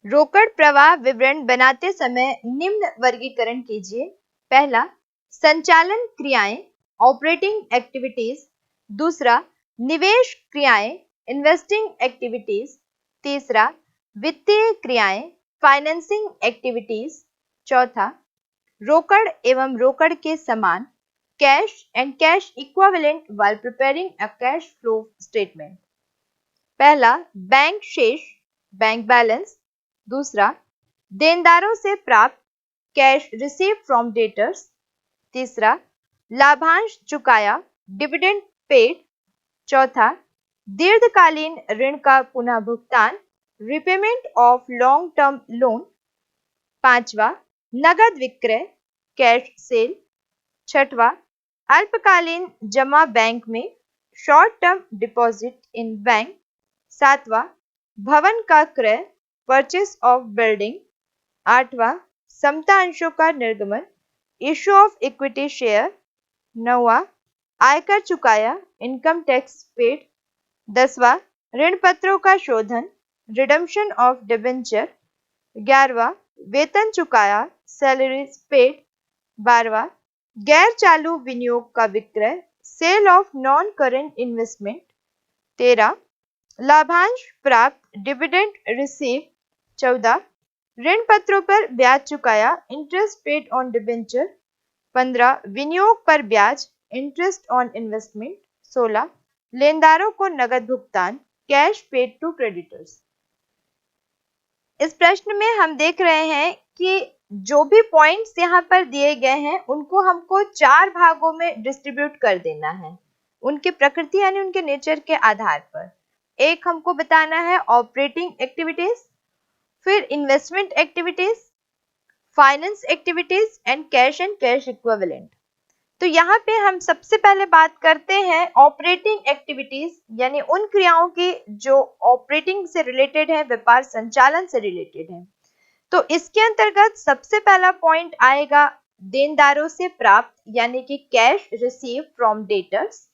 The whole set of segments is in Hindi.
रोकड़ प्रवाह विवरण बनाते समय निम्न वर्गीकरण कीजिए। पहला, संचालन क्रियाएं, ऑपरेटिंग एक्टिविटीज। दूसरा, निवेश क्रियाएं, इन्वेस्टिंग एक्टिविटीज। तीसरा, वित्तीय क्रियाएं, फाइनेंसिंग एक्टिविटीज। चौथा, रोकड़ एवं रोकड़ के समान, cash and cash equivalent while preparing a cash flow statement. पहला, बैंक शेष, बैंक बैलेंस। दूसरा, देनदारों से प्राप्त, कैश रिसीव्ड फ्रॉम डेटर्स। तीसरा, लाभांश चुकाया, डिविडेंड पेड। चौथा, दीर्घकालीन ऋण का पुनः भुगतान, repayment of long term loan. पांचवा, नगद विक्रय, कैश सेल। छठवा, अल्पकालीन जमा बैंक में, short term deposit in bank. सातवां, भवन का क्रय, परचेस ऑफ बिल्डिंग। आठवां, समता अंशों का निर्गमन, इश्यू ऑफ इक्विटी शेयर। नौवां, आयकर चुकाया, इनकम टैक्स पेड। दसवां, ऋण पत्रों का शोधन, रिडम्पशन ऑफ डिबेंचर। 11वां, वेतन चुकाया, सैलरीज पेड। 12वां, गैर चालू विनियोग का विक्रय, sale of non current investment. 13, लाभांश प्राप्त, डिविडेंड रिसीव। 14, ऋण पत्रों पर ब्याज चुकाया, इंटरेस्ट पेड ऑन डिबेंचर। 15, विनियोग पर ब्याज, इंटरेस्ट ऑन इन्वेस्टमेंट। 16, लेनदारों को नगद भुगतान, कैश पेड टू क्रेडिटर्स। इस प्रश्न में हम देख रहे हैं कि जो भी पॉइंट्स यहाँ पर दिए गए हैं उनको हमको 4 भागों में डिस्ट्रीब्यूट कर देना है, उनकी प्रकृति यानी उनके नेचर के आधार पर। एक हमको बताना है ऑपरेटिंग एक्टिविटीज, फिर investment activities, finance activities and cash equivalent. तो यहाँ पे हम सबसे पहले बात करते हैं ऑपरेटिंग एक्टिविटीज, यानी उन क्रियाओं की जो ऑपरेटिंग से रिलेटेड है, व्यापार संचालन से रिलेटेड है। तो इसके अंतर्गत सबसे पहला पॉइंट आएगा देनदारों से प्राप्त, यानी कि कैश रिसीव फ्रॉम डेटर्स।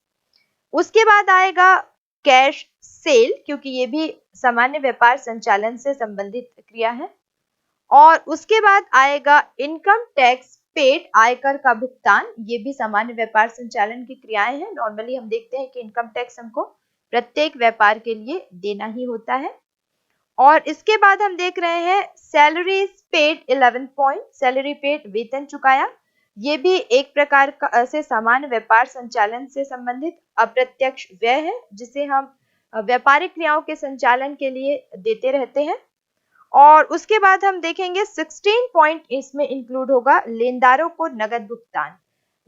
उसके बाद आएगा कैश सेल, क्योंकि ये भी सामान्य व्यापार संचालन से संबंधित क्रिया है। और उसके बाद आएगा इनकम टैक्स पेड, आयकर का भुगतान, ये भी सामान्य व्यापार संचालन की क्रियाएं हैं। नॉर्मली हम देखते हैं कि इनकम टैक्स हमको प्रत्येक व्यापार के लिए देना ही होता है। और इसके बाद हम देख रहे हैं salary paid, 11 point, salary paid, वेतन चुकाया। ये भी एक प्रकार का से सामान्य व्यापार संचालन से संबंधित अप्रत्यक्ष व्यय है, जिसे हम व्यापारिक क्रियाओं के संचालन के लिए देते रहते हैं। और उसके बाद हम देखेंगे 16 पॉइंट, इसमें इंक्लूड होगा लेनदारों को नगद भुगतान।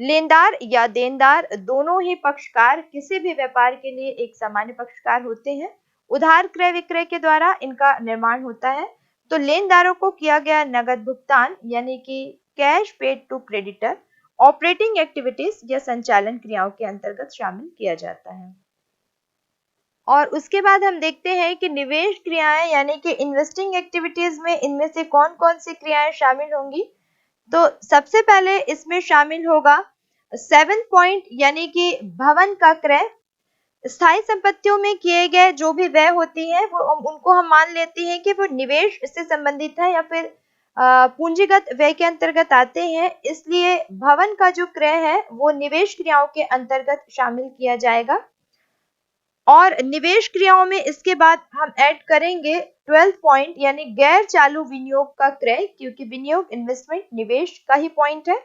लेनदार या देनदार दोनों ही पक्षकार किसी भी व्यापार के लिए एक सामान्य पक्षकार होते हैं। उधार क्रय विक्रय के द्वारा इनका निर्माण होता है। तो लेनदारों को किया गया नगद भुगतान, यानी कि cash paid to creditor, operating activities या संचालन क्रियाओं के अंतर्गत शामिल किया जाता है। और उसके बाद हम देखते हैं कि निवेश क्रियाएं, यानी कि इन्वेस्टिंग एक्टिविटीज में इनमें से कौन कौन सी क्रियाएं शामिल होंगी। तो सबसे पहले इसमें शामिल होगा 7 पॉइंट, यानी कि भवन का क्रय। स्थायी संपत्तियों में किए गए जो भी व्यय होती है वो उनको हम मान लेते हैं कि वो निवेश से संबंधित है या फिर पूंजीगत व्यय के अंतर्गत आते हैं। इसलिए भवन का जो क्रय है वो निवेश क्रियाओं के अंतर्गत शामिल किया जाएगा। और निवेश क्रियाओं में इसके बाद हम ऐड करेंगे 12 पॉइंट, यानी गैर चालू विनियोग का क्रय, क्योंकि विनियोग इन्वेस्टमेंट निवेश का ही पॉइंट है।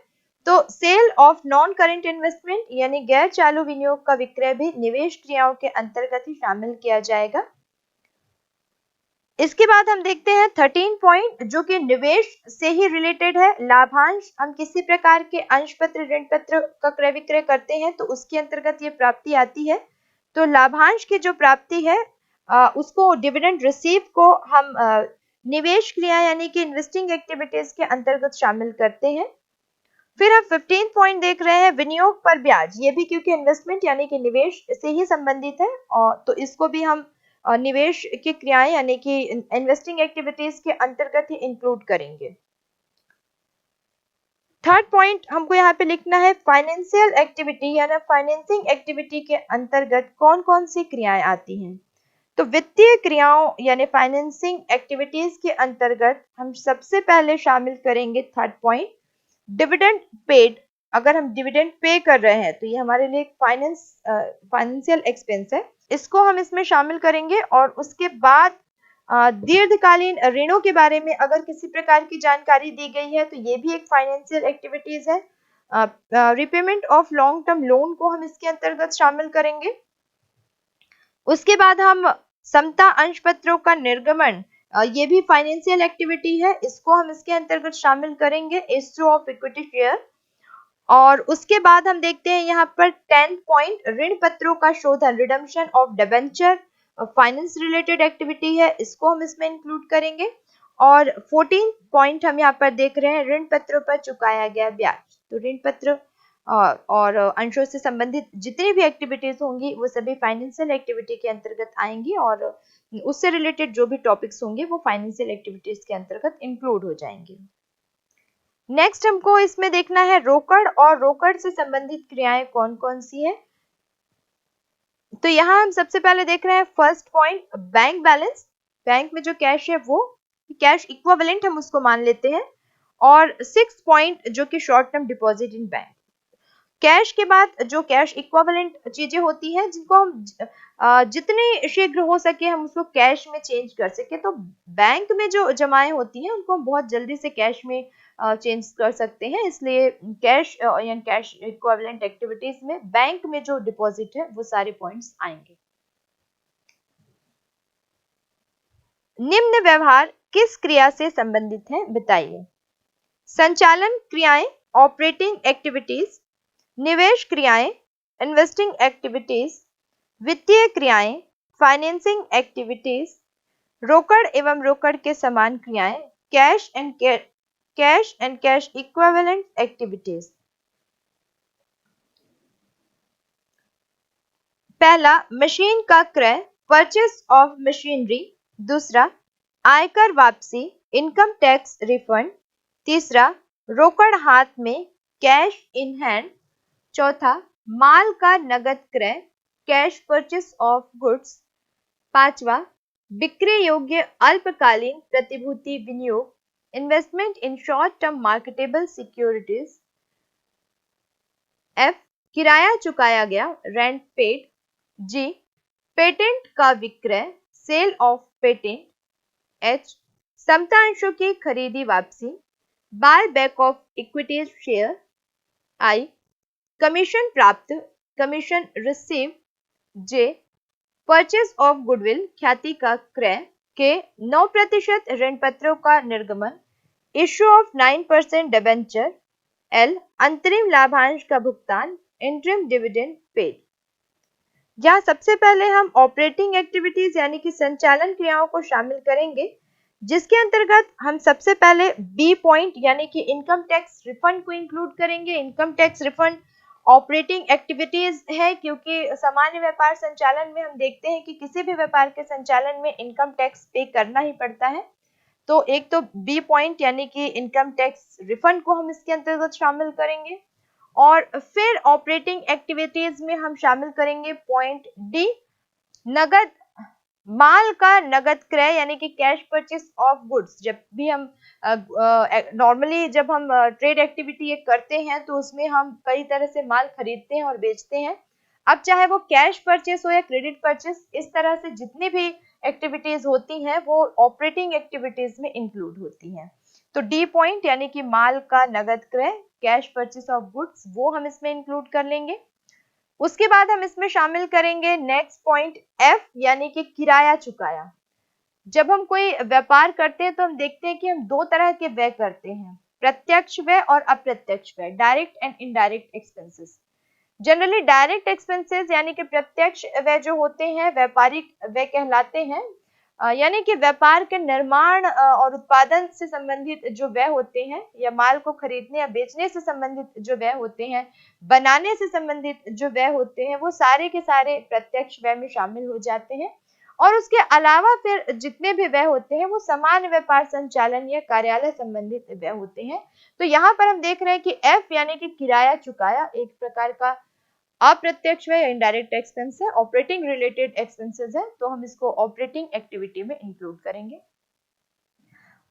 तो sale of non current investment, यानी गैर चालू विनियोग का विक्रय भी निवेश क्रियाओं के अंतर्गत ही शामिल किया जाएगा। इसके बाद हम देखते हैं 13 पॉइंट, जो कि निवेश से ही रिलेटेड है। लाभांश, हम किसी प्रकार के अंश पत्र, ऋण पत्र का क्रय विक्रय करते हैं तो उसके अंतर्गत ये प्राप्ति आती है। तो लाभांश की जो प्राप्ति है उसको, डिविडेंड रिसीव को हम निवेश क्रिया यानी कि इन्वेस्टिंग एक्टिविटीज के अंतर्गत शामिल करते हैं। फिर हम 15 पॉइंट देख रहे हैं विनियोग पर ब्याज। ये भी क्योंकि इन्वेस्टमेंट यानी कि निवेश से ही संबंधित है, और तो इसको भी हम निवेश की क्रियाएं यानी कि इन्वेस्टिंग एक्टिविटीज के अंतर्गत ही इंक्लूड करेंगे। थर्ड पॉइंट हमको यहाँ पे लिखना है फाइनेंशियल एक्टिविटी, यानी फाइनेंसिंग एक्टिविटी के अंतर्गत कौन कौन सी क्रियाएं आती हैं। तो वित्तीय क्रियाओं यानी फाइनेंसिंग एक्टिविटीज के अंतर्गत हम सबसे पहले शामिल करेंगे थर्ड पॉइंट, डिविडेंड पेड। अगर हम डिविडेंड पे कर रहे हैं तो ये हमारे लिए फाइनेंशियल एक्सपेंस है, इसको हम इसमें शामिल करेंगे। और उसके बाद दीर्घकालीन ऋणों के बारे में अगर किसी प्रकार की जानकारी दी गई है तो ये भी एक फाइनेंशियल एक्टिविटीज है। Repayment of long term loan को हम इसके अंतर्गत शामिल करेंगे। उसके बाद हम समता अंश पत्रों का निर्गमन, ये भी फाइनेंशियल एक्टिविटी है, इसको हम इसके अंतर्गत शामिल करेंगे, इश्यू ऑफ इक्विटी शेयर। और उसके बाद हम देखते हैं यहाँ पर 10 पॉइंट, ऋण पत्रों का शोधन, redemption of debenture, finance related activity है, इसको हम इसमें इंक्लूड करेंगे। और 14 पॉइंट हम यहाँ पर देख रहे हैं, ऋण पत्रों पर चुकाया गया ब्याज। तो ऋण पत्र और अंशों से संबंधित जितनी भी एक्टिविटीज होंगी वो सभी फाइनेंशियल एक्टिविटी के अंतर्गत आएंगी, और उससे रिलेटेड जो भी टॉपिक्स होंगे वो फाइनेंशियल एक्टिविटीज के अंतर्गत इंक्लूड हो जाएंगे। नेक्स्ट हमको इसमें देखना है रोकड़ और रोकड़ से संबंधित क्रियाएं कौन कौन सी है। तो यहाँ हम सबसे पहले देख रहे हैं first point, bank balance. Bank में जो कैश है वो कैश इक्विवेलेंट हम उसको मान लेते हैं। और 6 पॉइंट जो कि short term deposit in bank. Cash के बाद जो कैश इक्विवेलेंट चीजें होती हैं जिनको हम जितने शीघ्र हो सके हम उसको कैश में चेंज कर सके, तो बैंक में जो जमाएं होती हैं उनको हम बहुत जल्दी से कैश में चेंज कर सकते हैं, इसलिए कैश या कैश इक्विवेलेंट एक्टिविटीज में बैंक में जो डिपॉजिट है वो सारे पॉइंट्स आएंगे। निम्न व्यवहार किस क्रिया से संबंधित है बताइए। संचालन क्रियाएं, ऑपरेटिंग एक्टिविटीज, निवेश क्रियाएं, इन्वेस्टिंग एक्टिविटीज, वित्तीय क्रियाएं, फाइनेंसिंग एक्टिविटीज, रोकड़ एवं रोकड़ के समान क्रियाएं, cash and cash equivalent activities. पहला, मशीन का क्रय, परचेस ऑफ मशीनरी। दूसरा, आयकर वापसी, इनकम टैक्स रिफंड। तीसरा, रोकड़ हाथ में, कैश इन हैंड। चौथा, माल का नगद क्रय, कैश परचेस ऑफ गुड्स। पांचवा, बिक्री योग्य अल्पकालीन प्रतिभूति विनियोग, investment in short term marketable securities. F, किराया चुकाया गया, रेंट पेड। जी, पेटेंट का विक्रय, सेल ऑफ पेटेंट। एच, समता अंशों की खरीदी वापसी, buy back of equities share. I, commission प्राप्त, commission receive. J, purchase of goodwill, ख्याति का क्रय। के, 9% ऋण पत्रों का निर्गमन, इश्यू ऑफ 9% डिबेंचर। एल, अंतरिम लाभांश का भुगतान, इंटरिम डिविडेंड पेड। यहाँ सबसे पहले हम ऑपरेटिंग एक्टिविटीज यानी कि संचालन क्रियाओं को शामिल करेंगे, जिसके अंतर्गत हम सबसे पहले बी पॉइंट यानी कि इनकम टैक्स रिफंड को इंक्लूड करेंगे। Income tax refund operating activities है, क्योंकि सामान्य व्यापार संचालन में हम देखते हैं कि किसी भी व्यापार के संचालन में इनकम टैक्स पे करना ही पड़ता है। तो एक तो बी पॉइंट यानी कि इनकम टैक्स रिफंड को हम इसके अंतर्गत शामिल करेंगे। और फिर ऑपरेटिंग एक्टिविटीज में हम शामिल करेंगे पॉइंट डी, नगद माल का नगद क्रय यानी कि कैश परचेस ऑफ गुड्स। जब भी हम नॉर्मली जब हम ट्रेड एक्टिविटी करते हैं तो उसमें हम कई तरह से माल खरीदते हैं और बेचते हैं। अब चाहे वो कैश परचेस हो या क्रेडिट परचेस, इस तरह से जितनी भी एक्टिविटीज होती हैं वो ऑपरेटिंग एक्टिविटीज में इंक्लूड होती हैं। तो डी पॉइंट यानी कि माल का नगद क्रय, कैश परचेस ऑफ गुड्स, वो हम इसमें इंक्लूड कर लेंगे। उसके बाद हम इसमें शामिल करेंगे नेक्स्ट पॉइंट एफ यानी कि किराया चुकाया। जब हम कोई व्यापार करते हैं तो हम देखते हैं कि हम दो तरह के व्यय करते हैं, प्रत्यक्ष व्यय और अप्रत्यक्ष व्यय, direct and indirect expenses. Generally direct expenses यानी कि प्रत्यक्ष व्यय जो होते हैं व्यापारिक व्यय कहलाते हैं, यानी कि व्यापार के निर्माण और उत्पादन से संबंधित जो व्यय होते हैं, या माल को खरीदने या बेचने से संबंधित जो व्यय होते हैं, बनाने से संबंधित जो व्यय होते हैं, वो सारे के सारे प्रत्यक्ष व्यय में शामिल हो जाते हैं। और उसके अलावा फिर जितने भी व्यय होते हैं वो सामान्य व्यापार संचालन या कार्यालय संबंधित व्यय होते हैं। तो यहाँ पर हम देख रहे हैं कि एफ यानी कि किराया चुकाया एक प्रकार का अप्रत्यक्ष व्यय या इनडायरेक्ट एक्सपेंस है, ऑपरेटिंग रिलेटेड एक्सपेंसेस है, तो हम इसको ऑपरेटिंग एक्टिविटी में इंक्लूड करेंगे।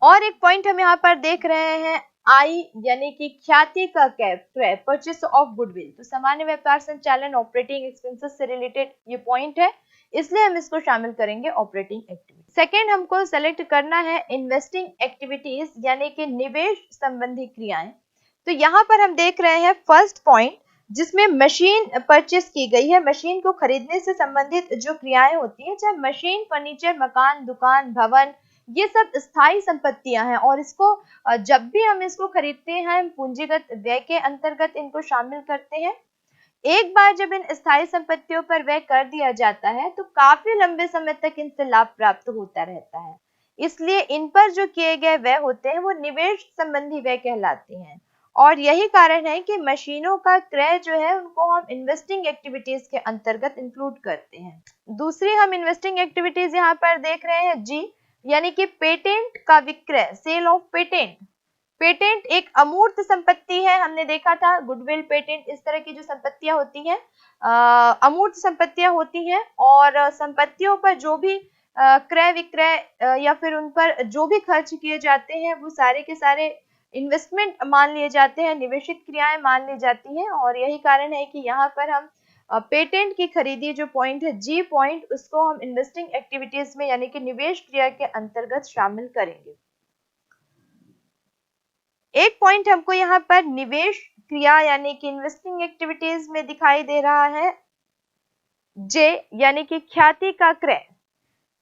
और एक पॉइंट हम यहाँ पर देख रहे हैं, आई यानी कि ख्याति का क्रय, परचेस ऑफ गुडविल, तो सामान्य व्यापार संचालन ऑपरेटिंग एक्सपेंसेस से रिलेटेड ये पॉइंट है, इसलिए हम इसको शामिल करेंगे ऑपरेटिंग एक्टिविटी। सेकेंड हमको सेलेक्ट करना है इन्वेस्टिंग एक्टिविटीज यानी कि निवेश संबंधी क्रियाएं। तो यहाँ पर हम देख रहे हैं फर्स्ट पॉइंट जिसमें मशीन परचेस की गई है, मशीन को खरीदने से संबंधित जो क्रियाएं होती हैं, चाहे मशीन, फर्नीचर, मकान, दुकान, भवन, ये सब स्थायी संपत्तियां हैं और इसको जब भी हम इसको खरीदते हैं पूंजीगत व्यय के अंतर्गत इनको शामिल करते हैं। एक बार जब इन स्थायी संपत्तियों पर व्यय कर दिया जाता है तो काफी लंबे समय तक इनसे लाभ प्राप्त होता रहता है, इसलिए इन पर जो किए गए व्यय होते हैं वो निवेश संबंधी व्यय कहलाते हैं। और यही कारण है कि मशीनों का क्रय जो है उनको हम इन्वेस्टिंग एक्टिविटीज के अंतर्गत इंक्लूड करते हैं। दूसरी हम इन्वेस्टिंग एक्टिविटीज यहाँ पर देख रहे हैं जी, यानी कि पेटेंट का विक्रय, सेल ऑफ पेटेंट। पेटेंट एक अमूर्त संपत्ति है, हमने देखा था गुडविल, पेटेंट, इस तरह की जो संपत्तियां होती हैं अमूर्त संपत्तियां होती हैं और संपत्तियों पर जो भी क्रय विक्रय या फिर उन पर जो भी खर्च किए जाते हैं वो सारे के सारे इन्वेस्टमेंट मान लिए जाते हैं, निवेशित क्रियाएं मान ली जाती हैं। और यही कारण है कि यहाँ पर हम पेटेंट की खरीदी जो पॉइंट है जी पॉइंट, उसको हम इन्वेस्टिंग एक्टिविटीज में यानी कि निवेश क्रिया के अंतर्गत शामिल करेंगे। एक पॉइंट हमको यहाँ पर निवेश क्रिया यानी कि इन्वेस्टिंग एक्टिविटीज में दिखाई दे रहा है जे, यानी कि ख्याति का क्रय।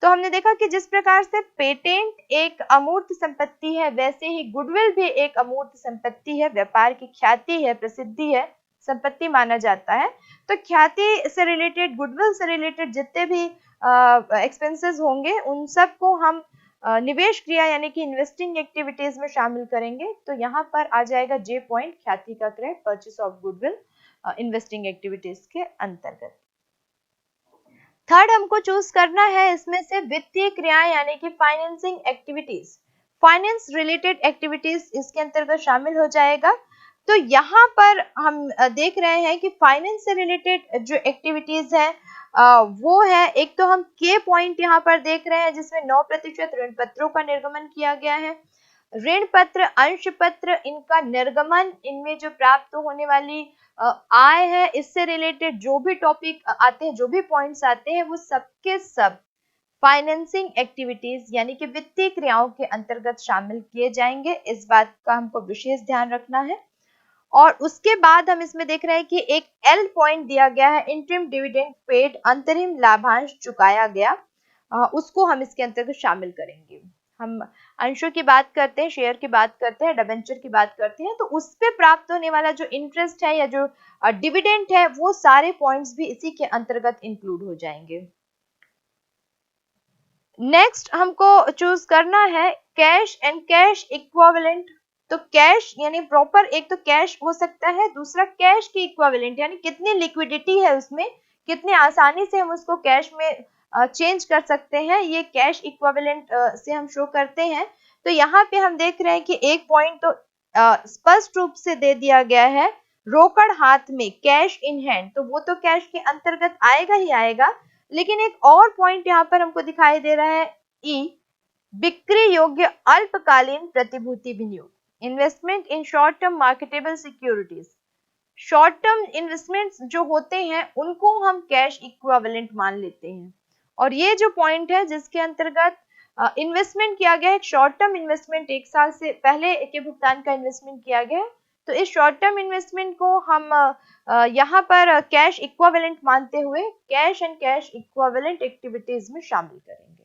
तो हमने देखा कि जिस प्रकार से पेटेंट एक अमूर्त संपत्ति है वैसे ही गुडविल भी एक अमूर्त संपत्ति है, व्यापार की ख्याति है, प्रसिद्धि है, संपत्ति माना जाता है। तो ख्याति से रिलेटेड, गुडविल से रिलेटेड जितने भी एक्सपेंसेस होंगे उन सब को हम निवेश क्रिया यानी कि इन्वेस्टिंग एक्टिविटीज में शामिल करेंगे। तो यहाँ पर आ जाएगा जे पॉइंट, ख्याति का क्रय, purchase of goodwill, investing activities के अंतर्गत। थर्ड हमको चूज करना है इसमें से वित्तीय क्रियाएं यानी कि financing activities, finance related activities इसके अंतर्गत शामिल हो जाएगा। तो यहाँ पर हम देख रहे हैं कि फाइनेंस से रिलेटेड जो एक्टिविटीज है वो है, एक तो हम के पॉइंट यहाँ पर देख रहे हैं जिसमें 9% ऋण पत्रों का निर्गमन किया गया है। ऋण पत्र, अंश पत्र, इनका निर्गमन, इनमें जो प्राप्त होने वाली आय है, इससे रिलेटेड जो भी टॉपिक आते हैं, जो भी पॉइंट्स आते हैं, वो सबके सब फाइनेंसिंग एक्टिविटीज यानी कि वित्तीय क्रियाओं के अंतर्गत शामिल किए जाएंगे। इस बात का हमको विशेष ध्यान रखना है। और उसके बाद हम इसमें देख रहे हैं कि एक एल पॉइंट दिया गया है, इंटरिम डिविडेंड पेड, अंतरिम लाभांश चुकाया गया, उसको हम इसके अंतर्गत शामिल करेंगे। हम अंशों की बात करते हैं, शेयर की बात करते हैं, डिबेंचर की बात करते हैं, तो उस पे प्राप्त होने वाला जो इंटरेस्ट है या जो डिविडेंड है वो सारे पॉइंट्स भी इसी के अंतर्गत इंक्लूड हो जाएंगे। नेक्स्ट हमको चूज करना है कैश एंड कैश इक्विवेलेंट। तो कैश यानी प्रॉपर, एक तो कैश हो सकता है, दूसरा कैश की इक्विवेलेंट यानी कितनी लिक्विडिटी है उसमें, कितनी आसानी से हम उसको कैश में चेंज कर सकते हैं, ये कैश इक्विवेलेंट से हम शो करते हैं। तो यहाँ पे हम देख रहे हैं कि एक पॉइंट तो स्पष्ट रूप से दे दिया गया है, रोकड़ हाथ में, कैश इन हैंड, तो वो तो कैश के अंतर्गत आएगा ही आएगा। लेकिन एक और पॉइंट यहाँ पर हमको दिखाई दे रहा है ई, बिक्री योग्य अल्पकालीन प्रतिभूति विनियोग, investment in short term marketable securities. Short term investments जो होते हैं उनको हम कैश इक्विवेलेंट मान लेते हैं। और ये जो पॉइंट है जिसके अंतर्गत इन्वेस्टमेंट किया गया है, शॉर्ट टर्म इन्वेस्टमेंट, 1 साल से पहले के भुगतान का इन्वेस्टमेंट किया गया है, तो इस शॉर्ट टर्म इन्वेस्टमेंट को हम यहाँ पर कैश इक्विवेलेंट मानते हुए cash and cash equivalent activities में शामिल करेंगे।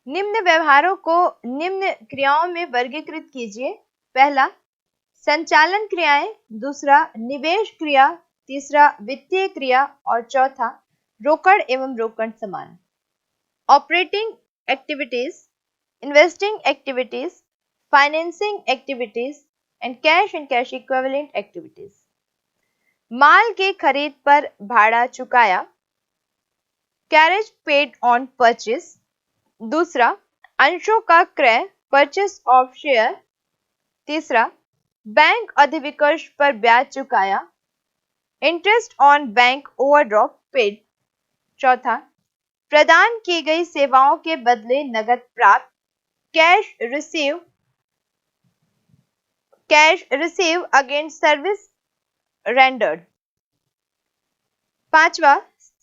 निम्न व्यवहारों को निम्न क्रियाओं में वर्गीकृत कीजिए। पहला संचालन क्रियाएं, दूसरा निवेश क्रिया, तीसरा वित्तीय क्रिया और चौथा रोकड़ एवं रोकड़ समान। Operating activities, investing activities, financing activities and cash equivalent activities. माल की खरीद पर भाड़ा चुकाया, कैरेज पेड ऑन परचेस। दूसरा अंशों का क्रय, परचेस ऑफ शेयर। तीसरा, बैंक अधिविकर्ष पर ब्याज चुकाया, interest on bank overdraft paid. चौथा, प्रदान की गई सेवाओं के बदले नकद प्राप्त, cash receive against service rendered. पांचवा,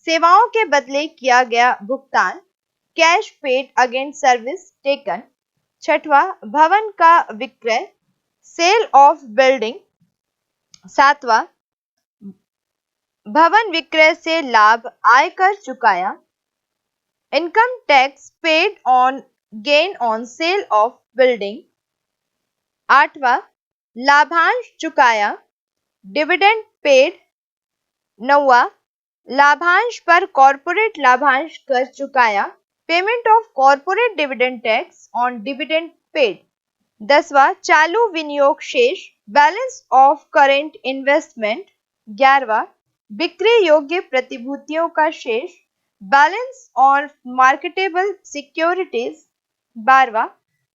सेवाओं के बदले किया गया भुगतान, cash paid against service taken. छठवा, भवन का विक्रय, सेल ऑफ बिल्डिंग। सातवां, भवन विक्रय से लाभ आयकर चुकाया, income tax paid on gain on sale of building. आठवां, लाभांश चुकाया, डिविडेंड पेड। नौवां, लाभांश पर कॉर्पोरेट लाभांश कर चुकाया, payment of corporate dividend tax on dividend paid. 10वां, चालू विनियोग शेष, बैलेंस ऑफ करेंट इन्वेस्टमेंट। 11वां, बिक्री योग्य प्रतिभूतियों का शेष, बैलेंस ऑन मार्केटेबल सिक्योरिटीज। 12वां,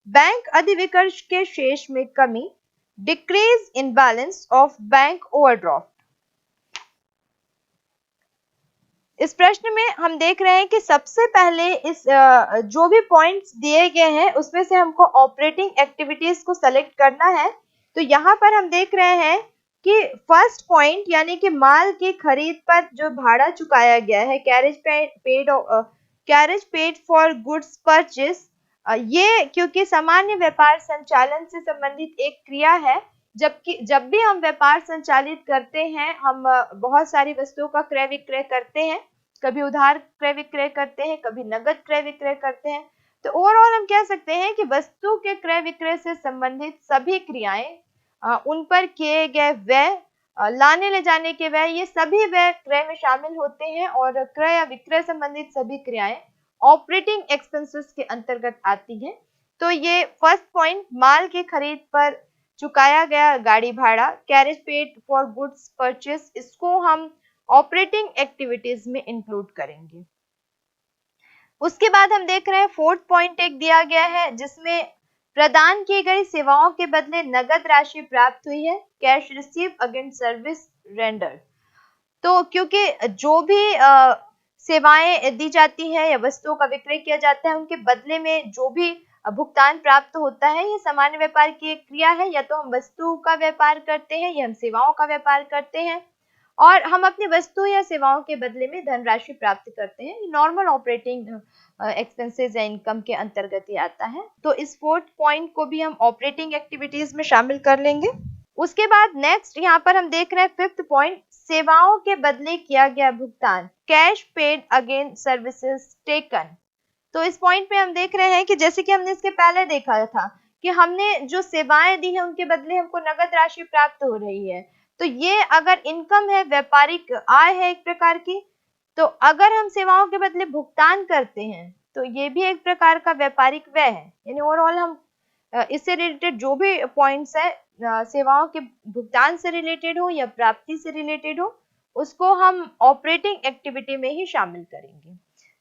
बैंक अधिविकर्ष के शेष में कमी, decrease in balance of bank overdraft. इस प्रश्न में हम देख रहे हैं कि सबसे पहले इस जो भी पॉइंट्स दिए गए हैं उसमें से हमको ऑपरेटिंग एक्टिविटीज को सेलेक्ट करना है। तो यहाँ पर हम देख रहे हैं कि फर्स्ट पॉइंट यानी कि माल की खरीद पर जो भाड़ा चुकाया गया है, carriage paid for goods purchase, ये क्योंकि सामान्य व्यापार संचालन से संबंधित एक क्रिया है, जबकि जब भी हम व्यापार संचालित करते हैं हम बहुत सारी वस्तुओं का क्रय विक्रय करते हैं, कभी उधार क्रय विक्रय करते हैं, कभी नगद क्रय विक्रय करते हैं। तो ओवरऑल हम कह सकते हैं कि वस्तु के क्रय विक्रय से संबंधित सभी क्रियाएं, उन पर किए गए व्यय, लाने ले जाने के व्यय, ये सभी व्यय क्रय में शामिल होते हैं और क्रय या विक्रय संबंधित सभी क्रियाएं ऑपरेटिंग एक्सपेंसेस के अंतर्गत आती हैं। तो ये फर्स्ट पॉइंट, माल की खरीद पर चुकाया गया गाड़ी भाड़ा, carriage paid for goods purchase, इसको हम ऑपरेटिंग एक्टिविटीज में इंक्लूड करेंगे। उसके बाद हम देख रहे हैं फोर्थ पॉइंट एक दिया गया है जिसमें प्रदान की गई सेवाओं के बदले नगद राशि प्राप्त हुई है, cash receive against service rendered. तो क्योंकि जो भी सेवाएं दी जाती है या वस्तुओं का विक्रय किया जाता है उनके बदले में जो भी भुगतान प्राप्त होता है, ये सामान्य व्यापार की एक क्रिया है। या तो हम वस्तु का व्यापार करते हैं या हम सेवाओं का व्यापार करते हैं और हम अपनी वस्तु या सेवाओं के बदले में धनराशि प्राप्त करते हैं। नॉर्मल ऑपरेटिंग एक्सपेंसेस या इनकम के अंतर्गत ही आता है। तो इस फोर्थ पॉइंट को भी हम ऑपरेटिंग एक्टिविटीज में शामिल कर लेंगे। उसके बाद नेक्स्ट यहाँ पर हम देख रहे हैं फिफ्थ पॉइंट, सेवाओं के बदले किया गया भुगतान, cash paid against services taken. तो इस पॉइंट पे हम देख रहे हैं कि जैसे कि हमने इसके पहले देखा था कि हमने जो सेवाएं दी है उनके बदले हमको नगद राशि प्राप्त हो रही है। तो ये अगर इनकम है, व्यापारिक आय है एक प्रकार की, तो अगर हम सेवाओं के बदले भुगतान करते हैं तो ये भी एक प्रकार का व्यापारिक व्यय है। यानी ओवरऑल हम इससे रिलेटेड जो भी पॉइंट्स है, सेवाओं के भुगतान से रिलेटेड हो या प्राप्ति से रिलेटेड हो, उसको हम ऑपरेटिंग एक्टिविटी में ही शामिल करेंगे।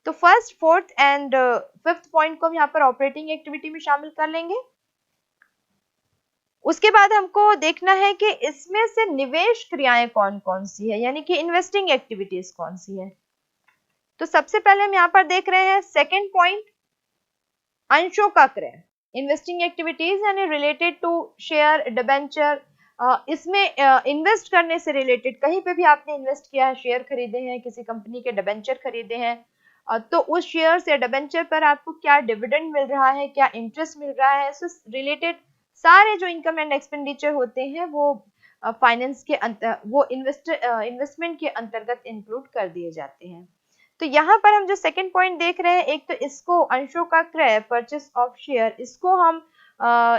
तो first, fourth and fifth point को हम यहाँ पर ऑपरेटिंग एक्टिविटी में शामिल कर लेंगे। उसके बाद हमको देखना है कि इसमें से निवेश क्रियाएं कौन कौन सी है, यानी कि इन्वेस्टिंग एक्टिविटीज कौन सी है। तो सबसे पहले हम यहाँ पर देख रहे हैं सेकंड पॉइंट, अंशों का क्रय, इन्वेस्टिंग एक्टिविटीज यानी रिलेटेड टू शेयर, डिबेंचर। इसमें इन्वेस्ट करने से रिलेटेड, कहीं पे भी आपने इन्वेस्ट किया है, शेयर खरीदे हैं, किसी कंपनी के डिबेंचर खरीदे हैं, तो उस शेयर या डिबेंचर पर आपको क्या डिविडेंड मिल रहा है, क्या इंटरेस्ट मिल रहा है, इससे रिलेटेड सारे जो इनकम एंड एक्सपेंडिचर होते हैं वो फाइनेंस के वो इन्वेस्टमेंट के अंतर्गत इंक्लूड कर दिए जाते हैं। तो यहाँ पर हम जो सेकंड पॉइंट देख रहे हैं, एक तो इसको अंशों का क्रय, परचेस ऑफ शेयर, इसको हम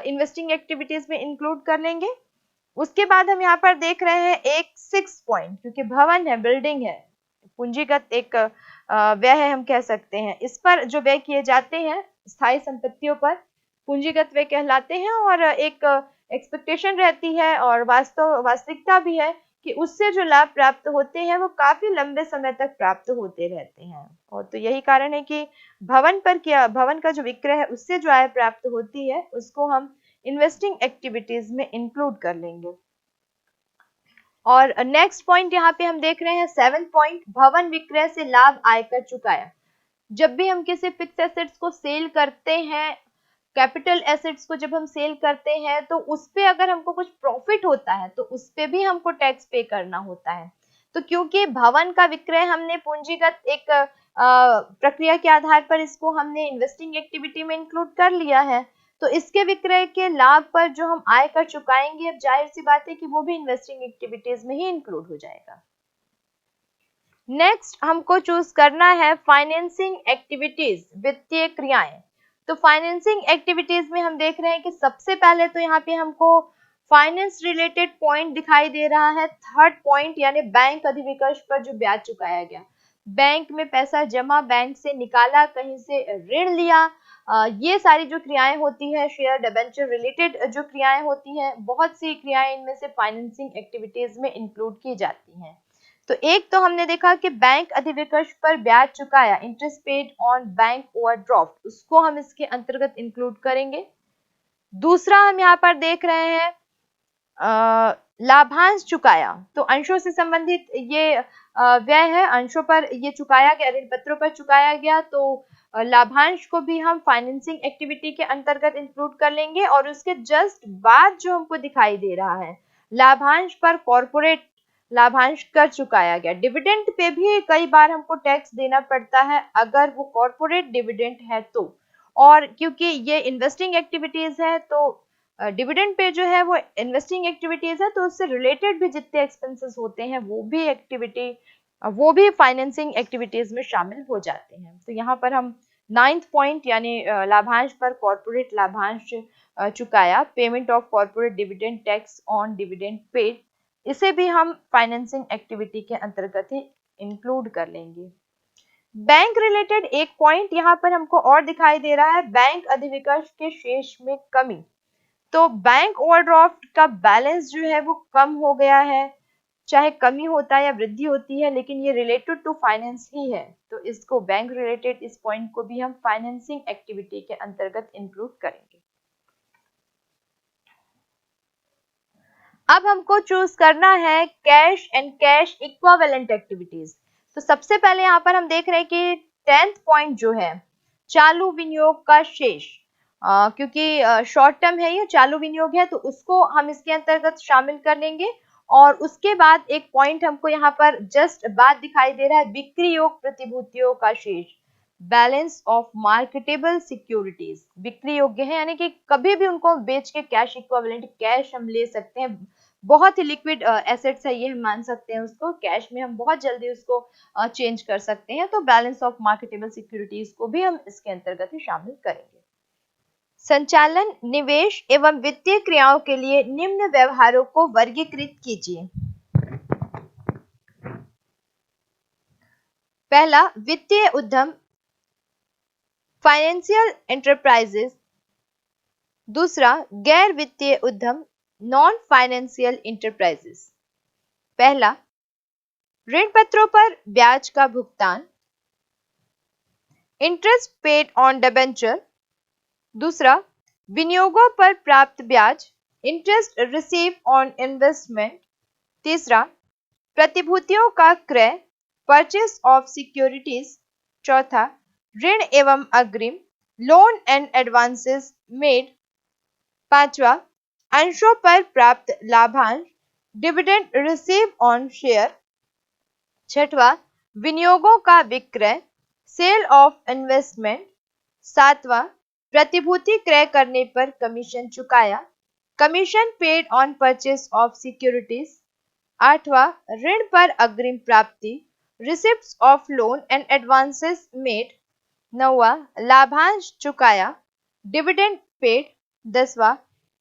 इन्वेस्टिंग एक्टिविटीज में इंक्लूड कर लेंगे। उसके बाद हम यहाँ पर देख रहे हैं एक सिक्स पॉइंट, क्योंकि भवन है, बिल्डिंग है, पूंजीगत एक व्यय है हम कह सकते हैं। इस पर जो व्यय किए जाते हैं स्थायी संपत्तियों पर पूंजीगत व्यय कहलाते हैं और एक एक्सपेक्टेशन रहती है और वास्तविकता भी है कि उससे जो लाभ प्राप्त होते हैं वो काफी लंबे समय तक प्राप्त होते रहते हैं। और तो यही कारण है कि भवन का जो विक्रय है उससे जो आय प्राप्त होती है उसको हम इन्वेस्टिंग एक्टिविटीज में इंक्लूड कर लेंगे। और नेक्स्ट पॉइंट यहाँ पे हम देख रहे हैं 7 पॉइंट, भवन विक्रय से लाभ आयकर चुकाया। जब भी हम किसी फिक्स एसेट्स को सेल करते हैं, कैपिटल एसेट्स को जब हम सेल करते हैं तो उस पे अगर हमको कुछ प्रॉफिट होता है तो उस पे भी हमको टैक्स पे करना होता है। तो क्योंकि भवन का विक्रय हमने पूंजीगत एक प्रक्रिया के आधार पर इसको हमने इन्वेस्टिंग एक्टिविटी में इंक्लूड कर लिया है, तो इसके विक्रय के लाभ पर जो हम आय कर चुकाएंगे, अब जाहिर सी बात है कि वो भी इन्वेस्टिंग एक्टिविटीज में ही इंक्लूड हो जाएगा। नेक्स्ट हमको चूज करना है फाइनेंसिंग एक्टिविटीज, वित्तीय क्रियाएं। तो फाइनेंसिंग एक्टिविटीज में हम देख रहे हैं कि सबसे पहले तो यहाँ पे हमको फाइनेंस रिलेटेड पॉइंट दिखाई दे रहा है। थर्ड पॉइंट यानी बैंक अधिविकर्ष पर जो ब्याज चुकाया गया, बैंक में पैसा जमा, बैंक से निकाला, कहीं से ऋण लिया, ये सारी जो क्रियाएं होती है, शेयर डिबेंचर रिलेटेड जो क्रियाएं होती हैं, बहुत सी क्रियाएं इनमें से फाइनेंसिंग एक्टिविटीज में इंक्लूड की जाती हैं। तो एक तो हमने देखा कि बैंक अधिविकर्ष पर ब्याज चुकाया, interest paid on bank overdraft, उसको हम इसके अंतर्गत इंक्लूड करेंगे। दूसरा हम यहाँ पर देख रहे हैं लाभांश चुकाया, तो अंशों से संबंधित ये व्यय है, अंशों पर ये चुकाया गया, ऋण पत्रों पर चुकाया गया, तो लाभांश को भी हम फाइनेंसिंग एक्टिविटी के अंतर्गत इंक्लूड कर लेंगे। और उसके जस्ट बाद जो हमको दिखाई दे रहा है, लाभांश पर कॉर्पोरेट लाभांश कर चुकाया गया। डिविडेंड पे भी कई बार हमको टैक्स देना पड़ता है अगर वो कॉर्पोरेट डिविडेंड है तो, और क्योंकि ये इन्वेस्टिंग एक्टिविटीज है तो डिविडेंड पे जो है वो इन्वेस्टिंग एक्टिविटीज है, तो उससे रिलेटेड भी जितने एक्सपेंसेस होते हैं वो भी फाइनेंसिंग एक्टिविटीज में शामिल हो जाते हैं। तो यहाँ पर हम 9th पॉइंट यानी लाभांश पर कॉर्पोरेट लाभांश चुकाया, payment of corporate dividend tax on dividend paid, इसे भी हम फाइनेंसिंग एक्टिविटी के अंतर्गत ही इंक्लूड कर लेंगे। बैंक रिलेटेड एक पॉइंट यहाँ पर हमको और दिखाई दे रहा है, बैंक अधिविकर्ष के शेष में कमी। तो बैंक ओवरड्राफ्ट का बैलेंस जो है वो कम हो गया है, चाहे कमी होता है या वृद्धि होती है, लेकिन ये रिलेटेड टू फाइनेंस ही है, तो इसको बैंक रिलेटेड इस पॉइंट को भी हम फाइनेंसिंग एक्टिविटी के अंतर्गत इंक्लूड करेंगे। अब हमको चूज करना है cash and cash equivalent activities. तो सबसे पहले यहाँ पर हम देख रहे हैं कि 10th पॉइंट जो है चालू विनियोग का शेष, क्योंकि शॉर्ट टर्म है, ये चालू विनियोग है, तो उसको हम इसके अंतर्गत शामिल कर लेंगे। और उसके बाद एक पॉइंट हमको यहाँ पर जस्ट बाद दिखाई दे रहा है, बिक्री योग प्रतिभूतियों का शेष, बैलेंस ऑफ मार्केटेबल सिक्योरिटीज, बिक्री योग्य है यानी कि कभी भी उनको बेच के कैश इक्विवेलेंट कैश हम ले सकते हैं, बहुत ही लिक्विड एसेट्स है ये, हम मान सकते हैं उसको, कैश में हम बहुत जल्दी उसको चेंज कर सकते हैं, तो बैलेंस ऑफ मार्केटेबल सिक्योरिटीज को भी हम इसके अंतर्गत ही शामिल करेंगे। संचालन, निवेश एवं वित्तीय क्रियाओं के लिए निम्न व्यवहारों को वर्गीकृत कीजिए। पहला, वित्तीय उद्यम, फाइनेंशियल एंटरप्राइजेस। दूसरा, गैर वित्तीय उद्यम, नॉन फाइनेंशियल इंटरप्राइजेस। पहला, ऋण पत्रों पर ब्याज का भुगतान, इंटरेस्ट पेड ऑन डिबेंचर। दूसरा, विनियोगों पर प्राप्त ब्याज, इंटरेस्ट रिसीव ऑन इन्वेस्टमेंट। तीसरा, प्रतिभूतियों का क्रय, परचेस ऑफ सिक्योरिटीज। चौथा, ऋण एवं अग्रिम, लोन एंड एडवांसेस मेड। पांचवा, अंशों पर प्राप्त लाभांश, डिविडेंड रिसीव ऑन शेयर। छठवां, विनियोगों का विक्रय, सेल ऑफ इन्वेस्टमेंट। सातवां, प्रतिभूति क्रय करने पर कमीशन चुकाया, commission paid on purchase of securities. आठवां, ऋण पर अग्रिम प्राप्ति, receipts of loan and advances made. नौवां, लाभांश चुकाया, डिविडेंड पेड। 10वां,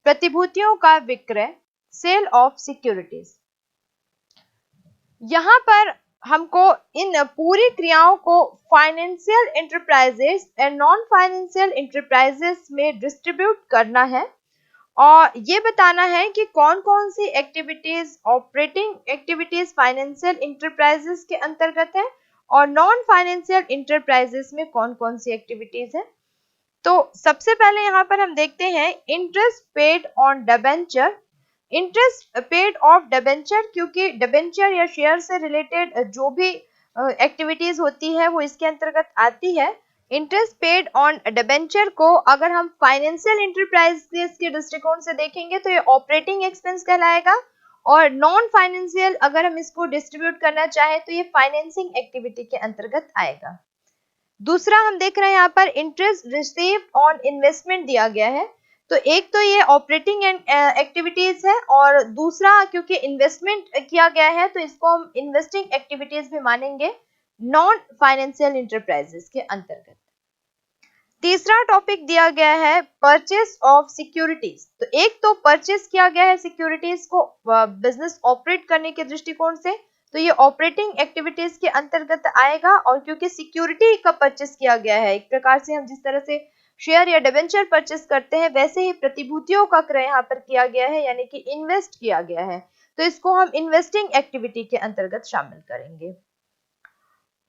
प्रतिभूतियों का विक्रय, सेल ऑफ सिक्योरिटीज। यहाँ पर हमको इन पूरी क्रियाओं को financial enterprises and non financial enterprises में डिस्ट्रीब्यूट करना है, और ये बताना है कि कौन कौन सी activities operating activities financial enterprises के अंतर्गत है और नॉन फाइनेंशियल इंटरप्राइजेस में कौन कौन सी एक्टिविटीज है। तो सबसे पहले यहाँ पर हम देखते हैं interest paid on debenture. Interest paid of debenture, क्योंकि डिबेंचर या शेयर से रिलेटेड जो भी एक्टिविटीज होती है वो इसके अंतर्गत आती है। इंटरेस्ट पेड ऑन डिबेंचर को अगर हम फाइनेंशियल इंटरप्राइजेस के दृष्टिकोण से देखेंगे तो ये ऑपरेटिंग एक्सपेंस कहलाएगा, और नॉन फाइनेंशियल अगर हम इसको डिस्ट्रीब्यूट करना चाहें तो ये फाइनेंसिंग एक्टिविटी के अंतर्गत आएगा। दूसरा हम देख रहे हैं यहाँ पर इंटरेस्ट रिसीव ऑन इन्वेस्टमेंट दिया गया है। तो एक तो ये ऑपरेटिंग एक्टिविटीज है, और दूसरा क्योंकि इन्वेस्टमेंट किया गया है तो इसको हम इन्वेस्टिंग एक्टिविटीज भी मानेंगे नॉन फाइनेंशियल इंटरप्राइजेस के अंतर्गत। तीसरा टॉपिक दिया गया है परचेस ऑफ सिक्योरिटीज। तो एक तो परचेस किया गया है सिक्योरिटीज को बिजनेस ऑपरेट करने के दृष्टिकोण से, तो ये ऑपरेटिंग एक्टिविटीज के अंतर्गत आएगा। और क्योंकि सिक्योरिटी का परचेस किया गया है, एक प्रकार से हम जिस तरह से शेयर या डिबेंचर परचेस करते हैं वैसे ही प्रतिभूतियों का क्रय यहाँ पर किया गया है, यानी कि इन्वेस्ट किया गया है, तो इसको हम इन्वेस्टिंग एक्टिविटी के अंतर्गत शामिल करेंगे।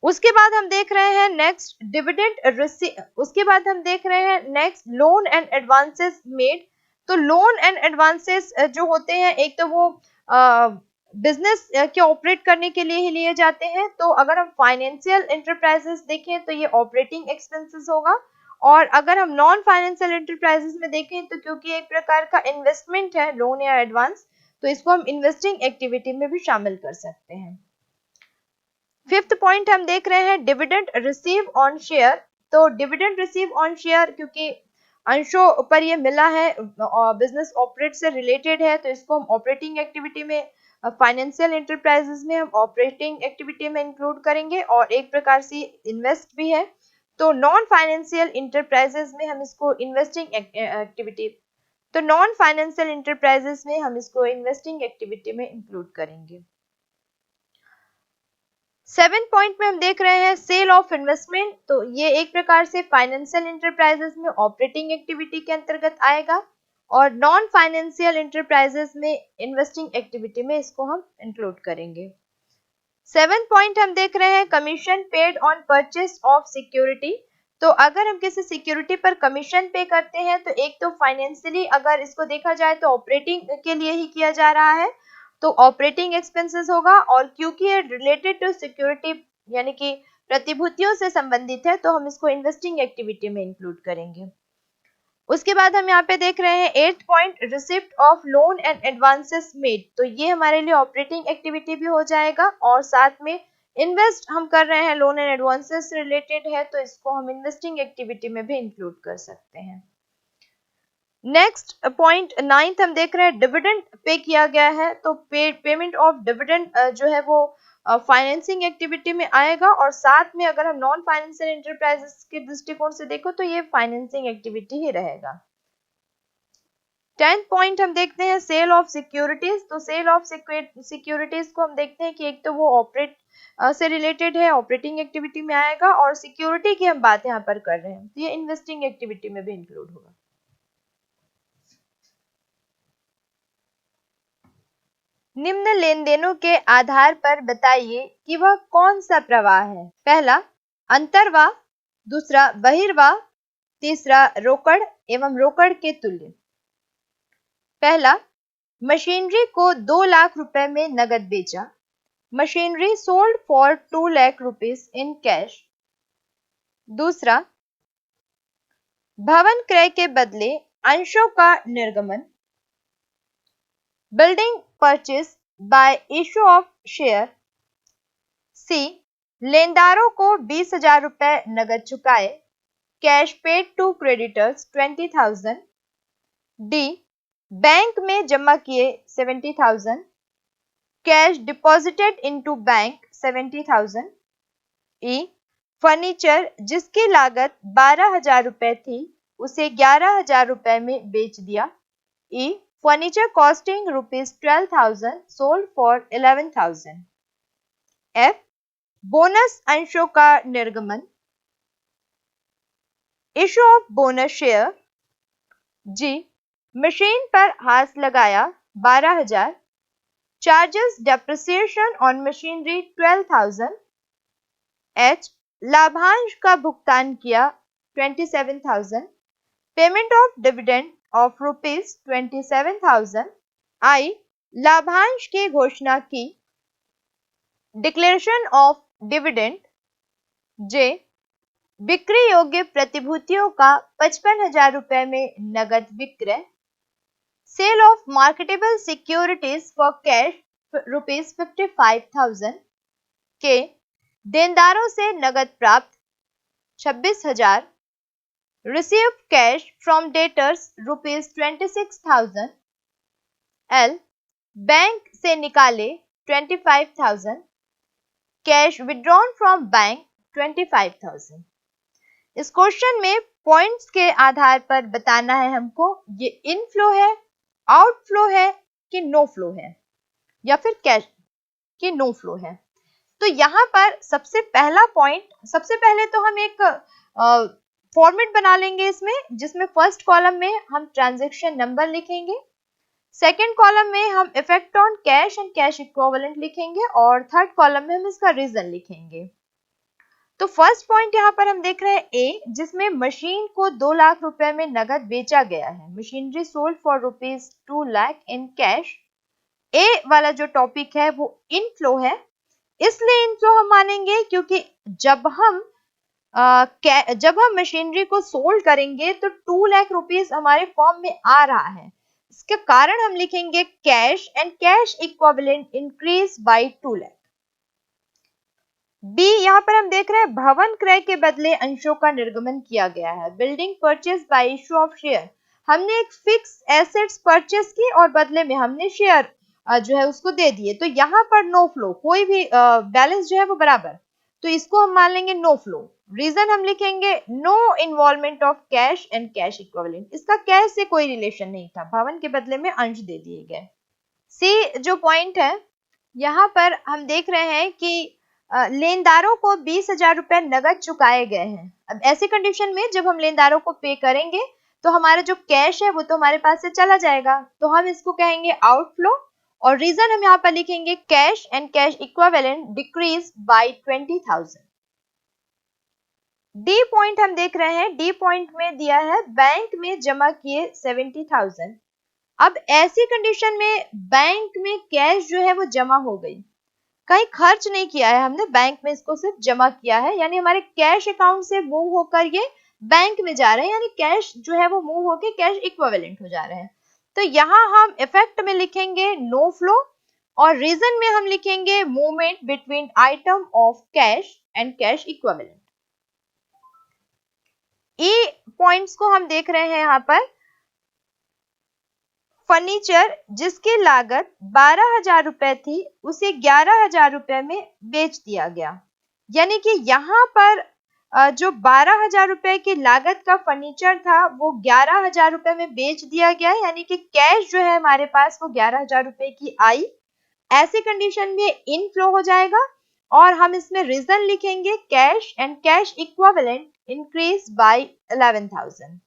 उसके बाद हम देख रहे हैं नेक्स्ट डिविडेंड रिसीव। उसके बाद हम देख रहे हैं next loan and advances made. तो लोन एंड एडवांसेस जो होते हैं, एक तो वो बिजनेस के ऑपरेट करने के लिए ही लिए जाते हैं। तो अगर हम फाइनेंशियल इंटरप्राइजेस देखें तो ये ऑपरेटिंग एक्सपेंसेस होगा, और अगर हम नॉन फाइनेंशियल इंटरप्राइजेस में देखें तो क्योंकि एक प्रकार का इन्वेस्टमेंट है लोन या एडवांस, तो इसको हम इन्वेस्टिंग एक्टिविटी में भी शामिल कर सकते हैं। फिफ्थ पॉइंट हम देख रहे हैं डिविडेंड रिसीव ऑन शेयर। तो डिविडेंड रिसीव ऑन शेयर क्योंकि अंशों पर ये मिला है और बिजनेस ऑपरेट से रिलेटेड है, तो इसको हम ऑपरेटिंग एक्टिविटी में, फाइनेंशियल इंटरप्राइजेस में हम ऑपरेटिंग एक्टिविटी में इंक्लूड करेंगे, और एक प्रकार से इन्वेस्ट भी है। तो नॉन फाइनेंशियल इंटरप्राइजेस में हम इसको इन्वेस्टिंग एक्टिविटी, तो नॉन फाइनेंशियल इंटरप्राइजेस में हम इसको इन्वेस्टिंग एक्टिविटी में इंक्लूड करेंगे। 7 पॉइंट में हम देख रहे हैं सेल ऑफ इन्वेस्टमेंट। तो ये एक प्रकार से फाइनेंशियल इंटरप्राइजेस में ऑपरेटिंग एक्टिविटी के अंतर्गत आएगा, और नॉन फाइनेंशियल इंटरप्राइजेस में इन्वेस्टिंग एक्टिविटी में इसको हम इंक्लूड करेंगे। 7 पॉइंट हम देख रहे हैं commission paid on purchase of security. तो अगर हम किसी सिक्योरिटी पर कमीशन पे करते हैं तो एक तो फाइनेंशियली अगर इसको देखा जाए तो ऑपरेटिंग के लिए ही किया जा रहा है, तो ऑपरेटिंग एक्सपेंसेस होगा, और क्योंकि ये रिलेटेड टू सिक्योरिटी यानी कि प्रतिभूतियों से संबंधित है तो हम इसको इन्वेस्टिंग एक्टिविटी में इंक्लूड करेंगे। उसके बाद हम यहाँ पे देख रहे हैं 8 point receipt of loan and advances made. तो ये हमारे लिए ऑपरेटिंग एक्टिविटी भी हो जाएगा, और साथ में इन्वेस्ट हम कर रहे हैं लोन एंड एडवांसेस से रिलेटेड है, तो इसको हम इन्वेस्टिंग एक्टिविटी में भी इंक्लूड कर सकते हैं। नेक्स्ट पॉइंट 9 हम देख रहे हैं डिविडेंड पे किया गया है। तो पेमेंट ऑफ डिविडेंड जो है वो फाइनेंसिंग एक्टिविटी में आएगा, और साथ में अगर हम नॉन फाइनेंशियल इंटरप्राइजेस के दृष्टिकोण से देखो तो ये फाइनेंसिंग एक्टिविटी ही रहेगा। 10th पॉइंट हम देखते हैं सेल ऑफ सिक्योरिटीज। तो सेल ऑफ सिक्योरिटीज को हम देखते हैं कि एक तो वो ऑपरेट से रिलेटेड है, ऑपरेटिंग एक्टिविटी में आएगा, और सिक्योरिटी की हम बात यहाँ पर कर रहे हैं तो ये इन्वेस्टिंग एक्टिविटी में भी इंक्लूड होगा। निम्न लेन देनों के आधार पर बताइए कि वह कौन सा प्रवाह है। पहला अंतर्वाह, दूसरा बहिर्वाह, तीसरा रोकड़ एवं रोकड़ के तुल्य। पहला, मशीनरी को 2 लाख रुपए में नगद बेचा। Machinery sold for 2 lakh rupees in cash. दूसरा, भवन क्रय के बदले अंशों का निर्गमन। Building purchase by issue of share. C, लेनदारों को 20,000 रुपए नगद चुकाए। Cash paid to creditors 20,000। D, bank में जमा किए 70,000। Cash deposited into bank 70,000। E, furniture जिसकी लागत 12,000 रुपए थी उसे 11,000 रुपए में बेच दिया। E, furniture costing ₹12,000 sold for 11,000। F, bonus अंशों का निर्गमन। Issue of bonus share. G, machine पर हाथ लगाया 12,000, charges depreciation on machinery 12,000, H लाभांश का भुगतान किया 27,000, payment of dividend of ₹27,000, I लाभांश की घोषणा की, डिक्लेरेशन ऑफ डिविडेंड, जे बिक्री योग्य प्रतिभूतियों का 55,000 रुपए में नगद विक्रय, sale of marketable securities for cash ₹55,000, के देनदारों से नगद प्राप्त 26,000, received cash from debtors ₹26,000, L bank से निकाले 25,000, कैश विड्रॉन फ्रॉम बैंक 25,000। इस क्वेश्चन में पॉइंट्स के आधार पर बताना है हमको ये इनफ्लो है, आउटफ्लो है कि नो फ्लो है, या फिर कैश कि नो फ्लो है। तो यहाँ पर सबसे पहले तो हम एक फॉर्मेट बना लेंगे इसमें, जिसमें फर्स्ट कॉलम में हम ट्रांजैक्शन नंबर लिखेंगे, सेकेंड कॉलम में हम effect on cash and cash equivalent लिखेंगे, और थर्ड कॉलम में हम इसका रीजन लिखेंगे। तो फर्स्ट पॉइंट यहाँ पर हम देख रहे हैं ए, जिसमें मशीन को 2 लाख रुपए में नगद बेचा गया है। Machinery sold for ₹2 lakh in cash. A वाला जो टॉपिक है वो इनफ्लो है, इसलिए इनफ्लो हम मानेंगे क्योंकि जब हम मशीनरी को सोल्ड करेंगे तो 2 लाख रुपीस हमारे फॉर्म में आ रहा है। इसके कारण हम लिखेंगे cash and cash equivalent increase by 2 lakh. B, यहाँ पर हम देख रहे हैं भवन क्रय के बदले अंशों का निर्गमन किया गया है। Building purchase by issue of share, हमने एक फिक्स एसेट्स परचेज की और बदले में हमने शेयर जो है उसको दे दिए। तो यहाँ पर नो फ्लो, कोई भी बैलेंस जो है वो बराबर, तो इसको हम मान लेंगे नो फ्लो। रीजन हम लिखेंगे no involvement of cash and cash equivalent, इसका कैश से कोई रिलेशन नहीं था, भवन के बदले में अंश दे दिए गए। सी जो पॉइंट है, यहाँ पर हम देख रहे हैं कि लेनदारों को 20,000 रुपए नगद चुकाए गए हैं। अब ऐसी कंडीशन में जब हम लेनदारों को पे करेंगे तो हमारा जो कैश है वो तो हमारे पास से चला जाएगा, तो हम इसको कहेंगे आउटफ्लो, और रीजन हम यहाँ पर लिखेंगे cash and cash equivalent decrease by 20,000। D point हम देख रहे हैं, डी पॉइंट में दिया है बैंक में जमा किए 70,000। अब ऐसी कंडीशन में बैंक में कैश जो है वो जमा हो गई, कहीं खर्च नहीं किया है हमने, बैंक में इसको सिर्फ जमा किया है, यानी हमारे कैश अकाउंट से मूव होकर ये बैंक में जा रहे हैं, यानी कैश जो है वो मूव होकर कैश इक्विवेलेंट हो जा रहे हैं। तो यहाँ हम इफेक्ट में लिखेंगे नो फ्लो, और रीजन में हम लिखेंगे movement between item of cash and cash equivalent. E points को हम देख रहे हैं यहाँ पर, फर्नीचर जिसकी लागत 12,000 रुपए थी उसे 11,000 रुपए में बेच दिया गया, यानी कि यहाँ पर जो 12,000 रुपए की लागत का फर्नीचर था वो 11,000 रुपए में बेच दिया गया, यानी कि कैश जो है हमारे पास वो 11,000 रुपए की आई। ऐसी कंडीशन में इनफ्लो हो जाएगा, और हम इसमें रीजन लिखेंगे cash and cash equivalent increase bye 11,000।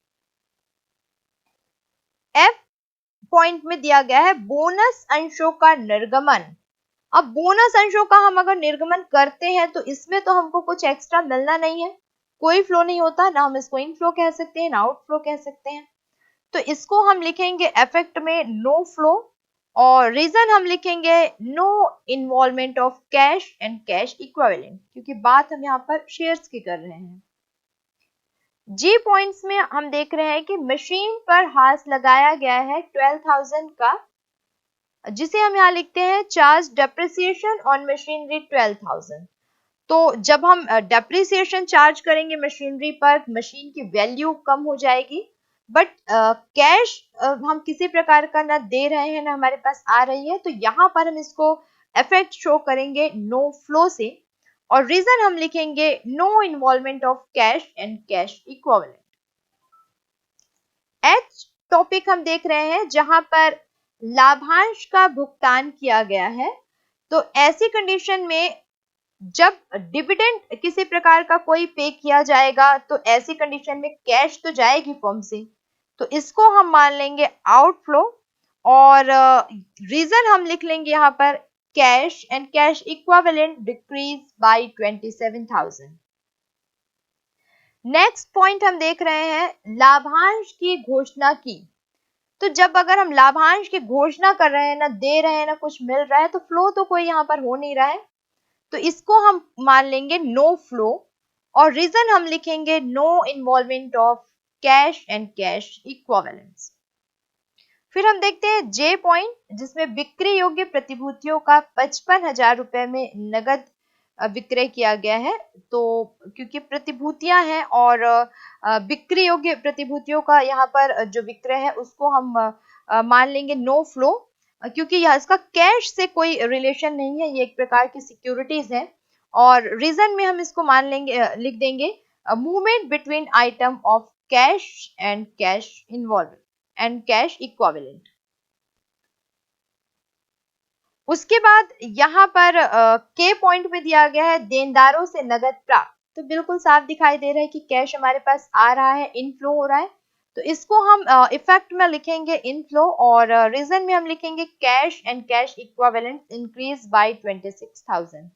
F point में दिया गया है बोनस अंशों का निर्गमन। अब बोनस अंशों का हम अगर निर्गमन करते हैं तो इसमें तो हमको कुछ एक्स्ट्रा मिलना नहीं है, कोई फ्लो नहीं होता, ना हम इसको इनफ्लो कह सकते हैं ना आउटफ्लो कह सकते हैं, तो इसको हम लिखेंगे इफेक्ट में नो फ्लो, और रीजन हम लिखेंगे no involvement of cash and cash equivalent, क्योंकि बात हम यहाँ पर शेयर्स की कर रहे हैं। जी पॉइंट्स में हम देख रहे हैं कि मशीन पर हाथ लगाया गया है 12,000 का, जिसे हम यहाँ लिखते हैं चार्ज डेप्रिसिएशन ऑन मशीनरी 12,000। तो जब हम डेप्रिसिएशन चार्ज करेंगे मशीनरी पर, मशीन की वैल्यू कम हो जाएगी, बट कैश हम किसी प्रकार का ना दे रहे हैं ना हमारे पास आ रही है, तो यहाँ पर हम इसको इफेक्ट शो करेंगे नो फ्लो से, और रीजन हम लिखेंगे no involvement of cash and cash equivalent. Each topic हम देख रहे हैं जहां पर लाभांश का भुगतान किया गया है, तो ऐसी कंडीशन में जब डिविडेंड किसी प्रकार का कोई पे किया जाएगा तो ऐसी कंडीशन में कैश तो जाएगी फर्म से, तो इसको हम मान लेंगे आउटफ्लो, और रीजन हम लिख लेंगे यहाँ पर cash, and cash equivalent decrease by 27,000। Next point हम देख रहे हैं लाभांश की घोषणा की। तो जब अगर हम लाभांश की घोषणा कर रहे हैं, ना दे रहे हैं ना कुछ मिल रहा है, तो फ्लो तो कोई यहाँ पर हो नहीं रहा है, तो इसको हम मान लेंगे नो फ्लो, और रीजन हम लिखेंगे no involvement of cash and cash equivalents. फिर हम देखते हैं जे पॉइंट, जिसमें बिक्री योग्य प्रतिभूतियों का 55,000 रुपए में नगद विक्रय किया गया है। तो क्योंकि प्रतिभूतियां हैं और बिक्री योग्य प्रतिभूतियों का यहाँ पर जो विक्रय है उसको हम मान लेंगे नो फ्लो, क्योंकि यह इसका कैश से कोई रिलेशन नहीं है, ये एक प्रकार की सिक्योरिटीज है। और रीजन में हम इसको मान लेंगे, लिख देंगे movement between item of cash and cash involve and cash equivalent. उसके बाद यहाँ पर के पॉइंट में दिया गया है देनदारों से नगद प्राप्त। तो बिल्कुल साफ दिखाई दे रहा है कि कैश हमारे पास आ रहा है, इनफ्लो हो रहा है, तो इसको हम इफेक्ट में लिखेंगे इनफ्लो, और रीजन में हम लिखेंगे cash and cash equivalent increase bye 26,000।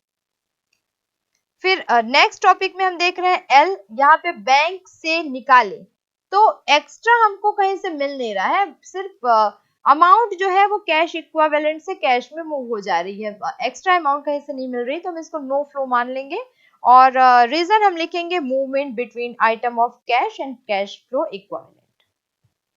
फिर नेक्स्ट टॉपिक में हम देख रहे हैं एल, यहाँ पे बैंक से निकाले। तो एक्स्ट्रा हमको कहीं से मिल नहीं रहा है, सिर्फ अमाउंट जो है वो कैश इक्विवेलेंट से कैश में मूव हो जा रही है, एक्स्ट्रा अमाउंट कहीं से नहीं मिल रही, तो हम इसको नो फ्लो मान लेंगे, और रीजन हम लिखेंगे movement between item of cash and cash flow equivalent.